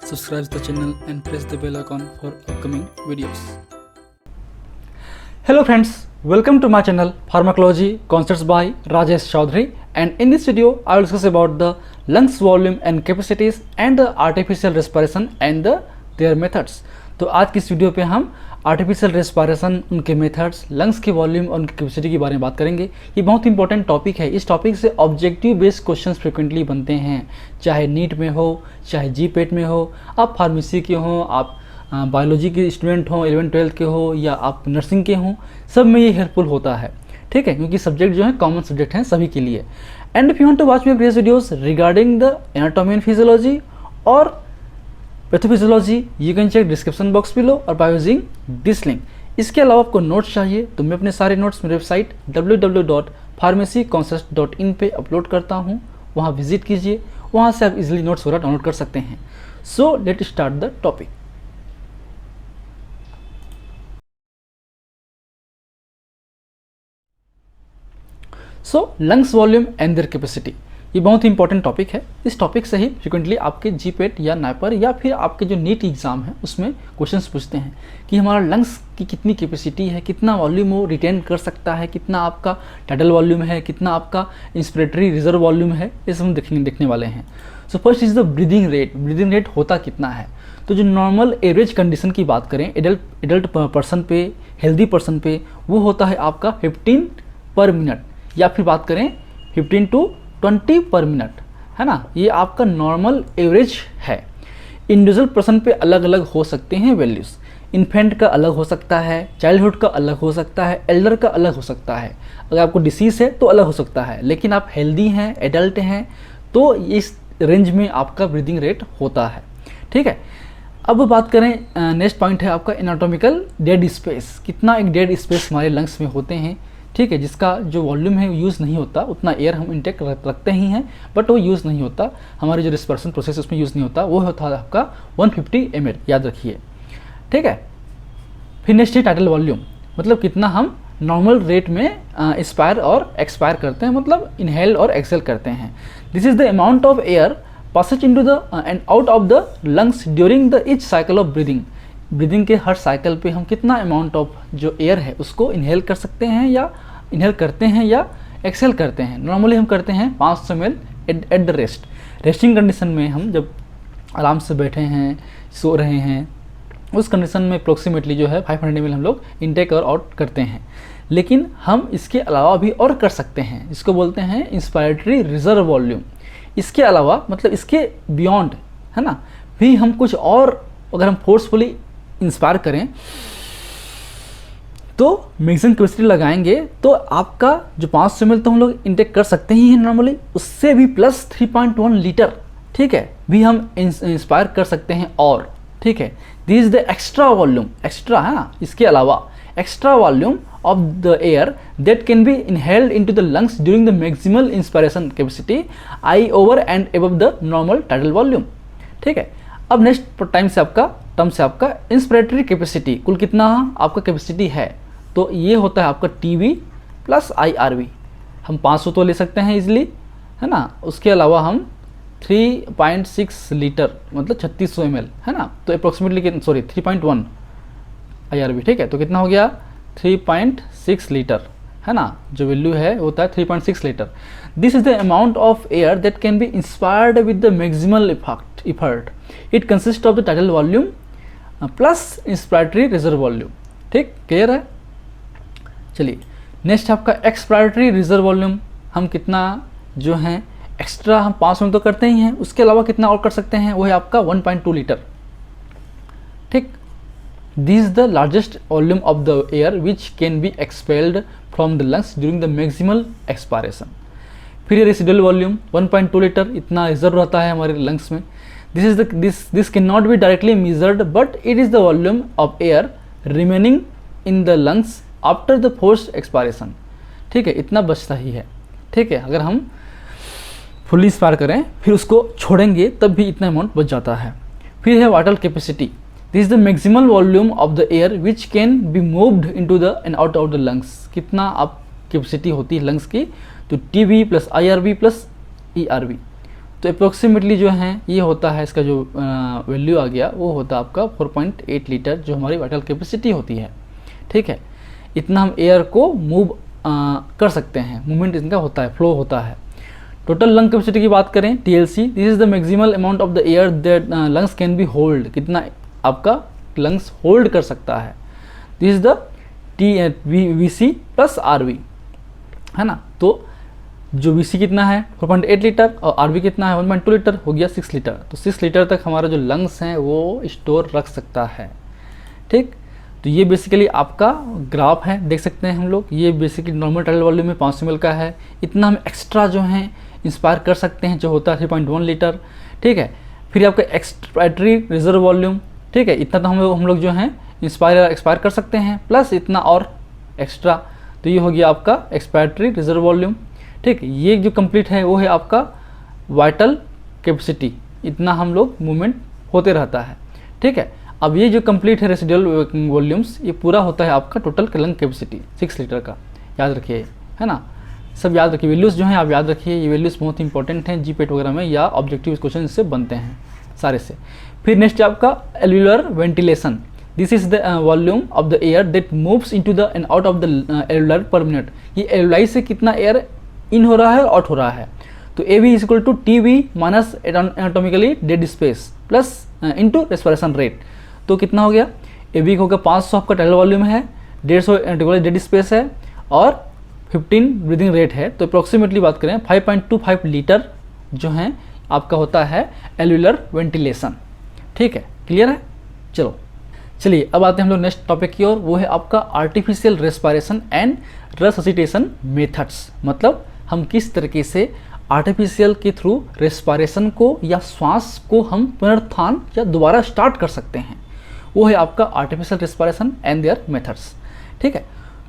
subscribe the channel and press the bell icon for upcoming videos. Hello friends, welcome to my channel Pharmacology Concepts by Rajesh Chaudhary, and in this video I will discuss about the lungs volume and capacities and the artificial respiration and their methods. तो आज की इस video पे हम artificial respiration, उनके methods, lungs की volume और उनकी कैपेसिटी के बारे में बात करेंगे। ये बहुत इंपॉर्टेंट टॉपिक है। इस टॉपिक से ऑब्जेक्टिव बेस्ड क्वेश्चंस फ्रिक्वेंटली बनते हैं, चाहे नीट में हो, चाहे जीपेट में हो, आप फार्मेसी के हो, आप बायोलॉजी के स्टूडेंट हो, 11th-12th के हो, या आप नर्सिंग के हों, सब में ये हेल्पफुल होता है। ठीक है, क्योंकि सब्जेक्ट जो है कॉमन सब्जेक्ट हैं सभी के लिए। And if you want to watch my previous videos regarding the anatomy and physiology और pathophysiology, you can check description box below और बाय यूजिंग दिस लिंक। इसके अलावा आपको नोट्स चाहिए तो मैं अपने सारे नोट्स मेरे वेबसाइट www.pharmacyconcepts.in पे अपलोड करता हूँ, वहाँ विजिट कीजिए, वहाँ से आप इजीली नोट्स वगैरह डाउनलोड कर सकते हैं। So let start the topic. So lungs volume and their capacity, ये बहुत ही इंपॉर्टेंट टॉपिक है। इस टॉपिक से ही फ्रिक्वेंटली आपके जीपेट या नाइपर या फिर आपके जो नीट एग्जाम है उसमें क्वेश्चंस पूछते हैं कि हमारा लंग्स की कितनी कैपेसिटी है, कितना वॉल्यूम वो रिटेन कर सकता है, कितना आपका टाइडल वॉल्यूम है, कितना आपका इंस्पिरेटरी रिजर्व वॉल्यूम है, ये सब हम देखने वाले हैं। So first is the breathing rate. Breathing rate होता कितना है, तो जो नॉर्मल एवरेज कंडीशन की बात करें एडल्ट पर्सन पे, हेल्दी पर्सन पे, वो होता है आपका 15 पर मिनट, या फिर बात करें 15 to 20 पर मिनट, है ना। ये आपका नॉर्मल एवरेज है। इंडिविजुअल पर्सन पे अलग अलग हो सकते हैं वैल्यूज़। इन्फेंट का अलग हो सकता है, चाइल्डहुड का अलग हो सकता है, एल्डर का अलग हो सकता है। अगर आपको डिसीज़ है तो अलग हो सकता है, लेकिन आप हेल्दी हैं, एडल्ट हैं, तो इस रेंज में आपका ब्रीदिंग रेट होता है। ठीक है, अब बात करें नेक्स्ट पॉइंट है आपका एनाटॉमिकल डेड स्पेस। कितना एक डेड स्पेस हमारे लंग्स में होते हैं, ठीक है, जिसका जो वॉल्यूम है यूज़ नहीं होता, उतना एयर हम इंटेक रखते ही हैं बट वो यूज़ नहीं होता, हमारी जो रिस्पिरेशन प्रोसेस उसमें यूज़ नहीं होता, वो होता है आपका 150 ml, याद रखिए। ठीक है, फिर नेक्स्ट है टाइडल वॉल्यूम, मतलब कितना हम नॉर्मल रेट में इंस्पायर और एक्सपायर करते हैं, मतलब इनहेल और एक्सेल करते हैं। This is the amount of air passage into the and out of the lungs during the each cycle of breathing. Breathing के हर साइकिल पे हम कितना अमाउंट ऑफ जो एयर है उसको इनहेल कर सकते हैं, या इनहेल करते हैं या एक्सेल करते हैं। नॉर्मली हम करते हैं 500 ml at the rest. Resting condition में हम जब आराम से बैठे हैं, सो रहे हैं, उस कंडीशन में अप्रोक्सीमेटली जो है 500 ml हम लोग इनटेक और आउट करते हैं। लेकिन हम इसके अलावा भी और कर सकते हैं, इसको बोलते हैं इंस्पायरेटरी रिजर्व वॉल्यूम। इसके अलावा मतलब इसके बियॉन्ड, है ना, भी हम कुछ और अगर हम फोर्सफुली इंस्पायर करें तो मैक्सिमम कैपेसिटी लगाएंगे, तो आपका जो 500 ml तो हम लोग इंटेक कर सकते ही हैं नॉर्मली, उससे भी प्लस 3.1 लीटर, ठीक है, भी हम इंस्पायर कर सकते हैं। और ठीक है, this is the extra volume, extra है ना, इसके अलावा extra volume of the air that can be inhaled into the lungs during the maximal inspiration capacity I over and above the normal tidal volume. ठीक है, अब next term से आपका inspiratory capacity, कुल कितना आपका कैपेसिटी है, तो ये होता है आपका टीवी प्लस IRV। हम 500 तो ले सकते हैं इजीली, है ना, उसके अलावा हम 3.6 लीटर मतलब 3600 ml, है ना, तो अप्रोक्सीमेटली 3.1 IRV। ठीक है, तो कितना हो गया 3.6 लीटर, है ना, जो वैल्यू है होता है 3.6 litre. This is the amount of air that can be inspired with the maximal effort. It consist of the tidal volume plus inspiratory reserve volume. ठीक, क्लियर है। चलिए नेक्स्ट आपका एक्सपायरेटरी रिजर्व वॉल्यूम, हम कितना जो है एक्स्ट्रा हम 500 तो करते ही हैं, उसके अलावा कितना और कर सकते हैं, वो है आपका 1.2 लीटर। ठीक, this is the largest volume of the air which can be expelled from the lungs during the maximal expiration. फिर रेसिडुअल वॉल्यूम 1.2 लीटर, इतना रिजर्व रहता है हमारे लंग्स में। This can not be directly measured but it is the volume of air remaining in the lungs after the forced expiration. ठीक है, इतना बचता ही है। ठीक है, अगर हम फुली इंस्पायर करें फिर उसको छोड़ेंगे तब भी इतना अमाउंट बच जाता है। फिर है vital capacity. This is the maximal volume of the air which can be moved into the and out of the lungs. कितना आप कैपेसिटी होती है लंग्स की, तो TB plus IRV plus ERV। तो अप्रोक्सीमेटली जो है ये होता है, इसका जो वैल्यू आ गया वो होता है आपका 4.8 लीटर जो हमारी वाइटल कैपेसिटी होती है। ठीक है, इतना हम एयर को मूव कर सकते हैं, मूवमेंट इनका होता है, फ्लो होता है। टोटल लंग कैपेसिटी की बात करें TLC, this is the maximal amount of the air that lungs can be hold, कितना आपका लंग्स होल्ड कर सकता है। This is the VC plus RV, है ना। तो जो VC कितना है 4.8 लीटर और RV कितना है 1.2 लीटर, हो गया 6 लीटर। तो 6 लीटर तक हमारा जो लंग्स हैं वो स्टोर रख सकता है। ठीक, तो ये बेसिकली आपका ग्राफ है, देख सकते हैं हम लोग। ये बेसिकली नॉर्मल टाइडल वॉल्यूम में 500 ml का है। इतना हम एक्स्ट्रा जो है इंस्पायर कर सकते हैं, जो होता है 3.1 लीटर। ठीक है, फिर आपका एक्सपायरी रिजर्व वॉल्यूम, ठीक है, इतना तो हम लोग जो है एक्सपायर कर सकते हैं, प्लस इतना और एक्स्ट्रा। तो ये हो गया आपका एक्सपायरी रिजर्व वॉल्यूम। ठीक, ये जो कंप्लीट है वो है आपका वाइटल कैपेसिटी, इतना हम लोग मूवमेंट होते रहता है। ठीक है, अब ये जो कंप्लीट है रेसिडुअल वॉल्यूम्स, ये पूरा होता है आपका टोटल लंग कैपेसिटी 6 लीटर का, याद रखिए, है ना। सब याद रखिए, वैल्यूज़ जो हैं आप याद रखिए, ये वैल्यूज़ बहुत इंपॉर्टेंट हैं जीपेट वगैरह में, या ऑब्जेक्टिव क्वेश्चन इससे बनते हैं सारे से। फिर नेक्स्ट आपका एल्यूलर ventilation, this is the volume of the air that moves into the and out of the एल्यूलर पर मिनट। ये एल्यूलाई से कितना एयर इन हो रहा है और आउट हो रहा है। तो AB is equal to TB minus anatomically dead space plus into respiration rate. तो कितना हो गया, AB हो गया 500 आपका टाइडल वॉल्यूम है, 150 एनाटॉमिकली डेड स्पेस है और 15 ब्रीदिंग रेट है। तो अप्रोक्सीमेटली बात करें 5.25 लीटर जो है आपका होता है एल्यूलर वेंटिलेशन। ठीक है, क्लियर है। चलिए अब आते हैं हम लोग नेक्स्ट टॉपिक की ओर, वो है आपका artificial respiration and resuscitation methods. मतलब हम किस तरीके से आर्टिफिशियल के थ्रू रेस्पिरेशन को या श्वास को हम पुनरुत्थान या दोबारा स्टार्ट कर सकते हैं, वो है आपका artificial respiration and their methods. ठीक है,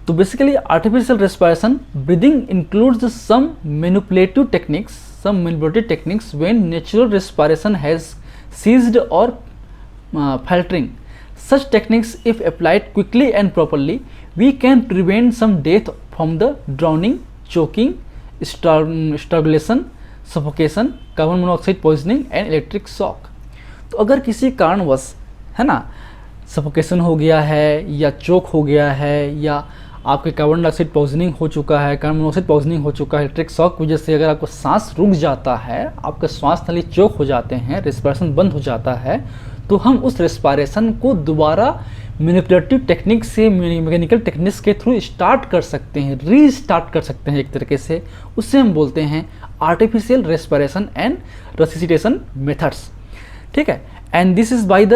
तो basically artificial respiration breathing includes some manipulative techniques when natural respiration has ceased or faltering. Such techniques, if applied quickly and properly, we can prevent some death from the drowning, choking, strangulation, suffocation, carbon monoxide poisoning and electric shock. तो अगर किसी कारणवश, है ना, suffocation हो गया है या चोक हो गया है या आपके कार्बन डाइऑक्साइड पॉइजनिंग हो चुका है, कार्बन मोनोऑक्साइड पॉइजनिंग हो चुका है, इलेक्ट्रिक शॉक की वजह से अगर आपको सांस रुक जाता है, आपके श्वास नली चोक हो जाते हैं, रेस्पिरेशन बंद हो जाता है, तो हम उस रेस्पिरेशन को दोबारा मैनिपुलेटिव टेक्निक से, मैकेनिकल टेक्निक्स के थ्रू स्टार्ट कर सकते हैं, रीस्टार्ट कर सकते हैं एक तरीके से। उससे हम बोलते हैं artificial respiration and resuscitation methods. ठीक है, and this is by the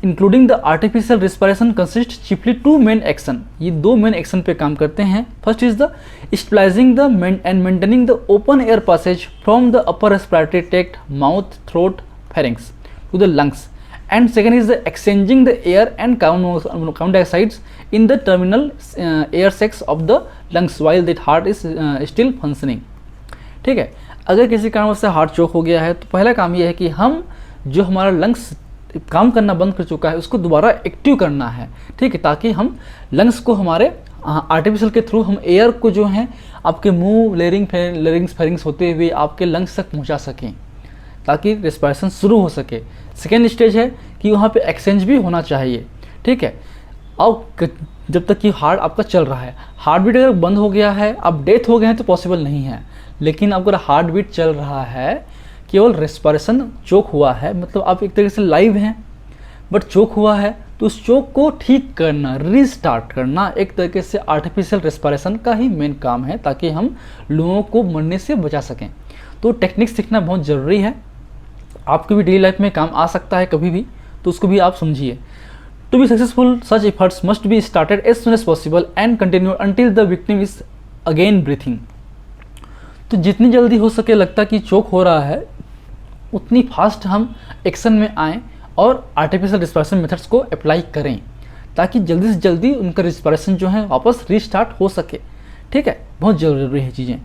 including the artificial respiration consist chiefly 2 main action. ये 2 मेन एक्शन पे काम करते हैं। First is the stabilising the and maintaining the open air passage from the upper respiratory tract, mouth, throat, pharynx to the lungs, and second is the exchanging the air and carbon dioxide in the terminal air sacs of the lungs while that heart is still functioning. ठीक है, अगर किसी कारण से heart चोक हो गया है तो पहला काम यह है कि हम जो हमारा लंग्स काम करना बंद कर चुका है उसको दोबारा एक्टिव करना है। ठीक है, ताकि हम लंग्स को हमारे आर्टिफिशियल के थ्रू हम एयर को जो है आपके मुंह, लेरिंग्स फेरिंग्स होते हुए आपके लंग्स तक पहुंचा सकें ताकि रेस्पिरेशन शुरू हो सके। सेकेंड स्टेज है कि वहाँ पे एक्सचेंज भी होना चाहिए। ठीक है, अब जब तक कि हार्ट आपका चल रहा है, हार्ट बीट अगर बंद हो गया है, आप डेथ हो गए हैं तो पॉसिबल नहीं है, लेकिन अगर हार्ट बीट चल रहा है, केवल रेस्पिरेशन चोक हुआ है, मतलब आप एक तरीके से लाइव हैं बट चोक हुआ है, तो उस चोक को ठीक करना, रीस्टार्ट करना एक तरीके से आर्टिफिशियल रेस्पिरेशन का ही मेन काम है, ताकि हम लोगों को मरने से बचा सकें। तो टेक्निक सीखना बहुत ज़रूरी है, आपकी भी डेली लाइफ में काम आ सकता है कभी भी, तो उसको भी आप समझिए। To be successful such efforts must be started as soon as possible and continue until the victim is again breathing. तो जितनी जल्दी हो सके लगता कि चोक हो रहा है, उतनी फास्ट हम एक्शन में आएँ और आर्टिफिशियल रेस्पिरेशन मेथड्स को अप्लाई करें, ताकि जल्दी से जल्दी उनका रेस्पिरेशन जो है वापस रीस्टार्ट हो सके। ठीक है, बहुत ज़रूरी है चीज़ें।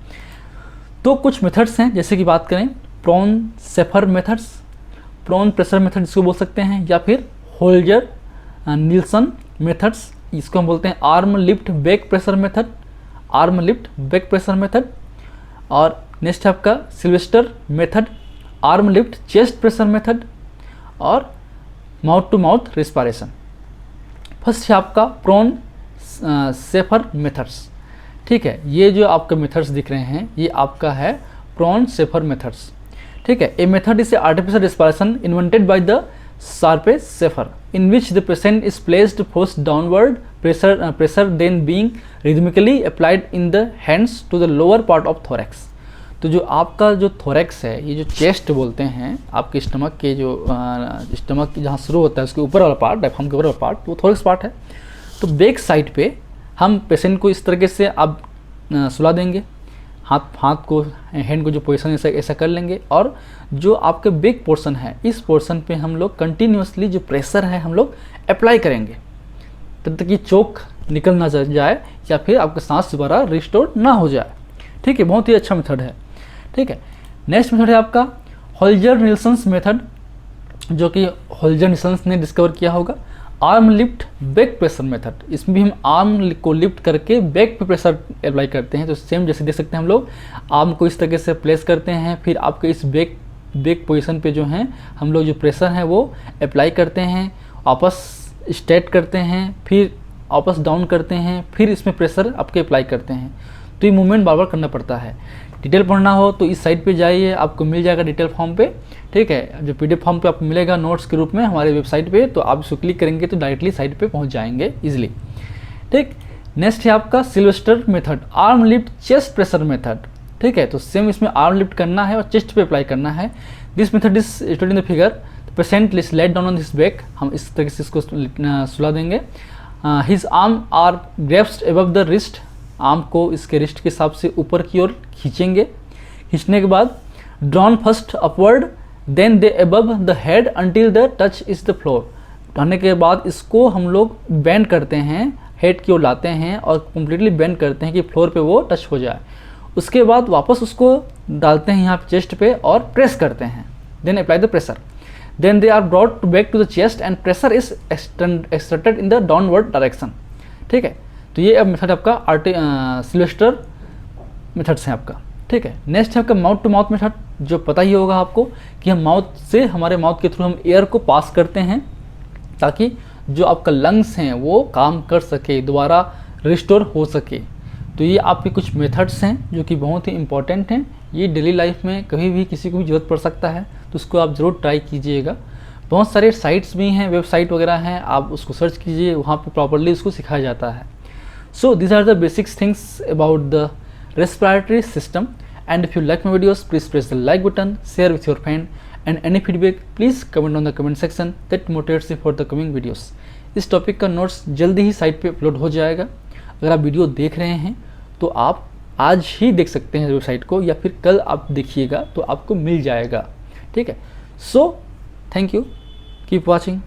तो कुछ मेथड्स हैं, जैसे कि बात करें prone Schafer methods, prone pressure method जिसको बोल सकते हैं, या फिर होल्जर नील्सन मेथड्स, इसको हम बोलते हैं arm lift back pressure method, arm lift back pressure method. और नेक्स्ट है आपका Silvester method, arm lift chest pressure method और mouth to mouth respiration. First है आपका प्रोन सेफर मेथड्स। ठीक है, ये जो आपके मेथड्स दिख रहे हैं ये आपका है प्रोन सेफर मेथड्स। ठीक है, a method is a artificial respiration invented by the Sharpey Schafer in which the patient is placed force downward pressure then being rhythmically applied in the hands to the lower part of thorax. तो जो आपका जो thorax है, ये जो chest बोलते हैं, आपके स्टमक के जो स्टमक जहाँ शुरू होता है उसके ऊपर वाला पार्ट, डायफ्राम के ऊपर वाला पार्ट, वो थोरैक्स पार्ट है। तो बैक साइड पे हम पेशेंट को इस तरीके से आप सुला देंगे, हाथ को, हैंड को जो पोजीशन ऐसा कर लेंगे, और जो आपके बैक पोर्शन है इस पोर्शन पे हम लोग कंटिन्यूसली जो प्रेशर है हम लोग अप्लाई करेंगे तब तक कि चोक निकल ना जाए या फिर आपका सांस दोबारा रिस्टोर ना हो जाए। ठीक है, बहुत ही अच्छा मेथड है। ठीक है, नेक्स्ट मेथड है आपका होल्जर निल्सन्स मेथड, जो कि होल्जर निल्सन्स ने डिस्कवर किया होगा। Arm lift back pressure method, इसमें भी हम आर्म को लिफ्ट करके बैक पे प्रेशर अप्लाई करते हैं। तो सेम जैसे देख सकते हैं हम लोग आर्म को इस तरीके से प्लेस करते हैं, फिर आपके इस बैक पोजीशन पे जो है हम लोग जो प्रेशर है वो अप्लाई करते हैं, वापस स्ट्रेट करते हैं, फिर वापस डाउन करते हैं, फिर इसमें प्रेशर आपके अप्लाई करते हैं। तो ये मूवमेंट बार बार करना पड़ता है। डिटेल पढ़ना हो तो इस साइट पे जाइए, आपको मिल जाएगा डिटेल फॉर्म पे। ठीक है, जो पीडीएफ फॉर्म पे आपको मिलेगा नोट्स के रूप में हमारे वेबसाइट पे, तो आप इसको क्लिक करेंगे तो डायरेक्टली साइट पे पहुंच जाएंगे इजीली। ठीक, नेक्स्ट है आपका Silvester method, arm lift chest pressure method. ठीक है, तो सेम इसमें आर्म लिफ्ट करना है और चेस्ट पे अप्लाई करना है। This method is stored in the figure. Patient is let down on this back, हम इस तरीके से इसको सुला देंगे। His arm are grasped above the wrist, arm को इसके रिस्ट के हिसाब से ऊपर की ओर खींचेंगे। खींचने के बाद drawn first upward then they above the head until the touch is the floor. उठाने के बाद इसको हम लोग बेंड करते हैं, हेड की ओर लाते हैं और कम्प्लीटली बेंड करते हैं कि फ्लोर पे वो टच हो जाए। उसके बाद वापस उसको डालते हैं यहाँ पे चेस्ट पे और प्रेस करते हैं, then apply the pressure. Then they are brought back to the chest and pressure is extracted in the downward direction. ठीक है, तो ये अब मेथड आपका सिल्वेस्टर मेथड्स हैं आपका। ठीक है, नेक्स्ट है आपका माउथ टू माउथ मेथड, जो पता ही होगा आपको कि हम माउथ से, हमारे माउथ के थ्रू हम एयर को पास करते हैं ताकि जो आपका लंग्स हैं वो काम कर सके, दोबारा रिस्टोर हो सके। तो ये आपके कुछ मेथड्स हैं जो कि बहुत ही इंपॉर्टेंट हैं। ये डेली लाइफ में कभी भी किसी को भी ज़रूरत पड़ सकता है, तो उसको आप ज़रूर ट्राई कीजिएगा। बहुत सारे साइट्स भी हैं, वेबसाइट वगैरह हैं, आप उसको सर्च कीजिए, वहाँ पे प्रॉपर्ली उसको सिखाया जाता है। सो these are the basic things about the respiratory system, and if you like my videos please press the like button, share with your friend, and any feedback please comment on the comment section, that motivates me for the coming videos। इस topic का notes जल्दी ही site पे upload हो जाएगा। अगर आप video देख रहे हैं तो आप आज ही देख सकते हैं वेबसाइट को, या फिर कल आप देखिएगा तो आपको मिल जाएगा। ठीक है, so thank you, keep watching.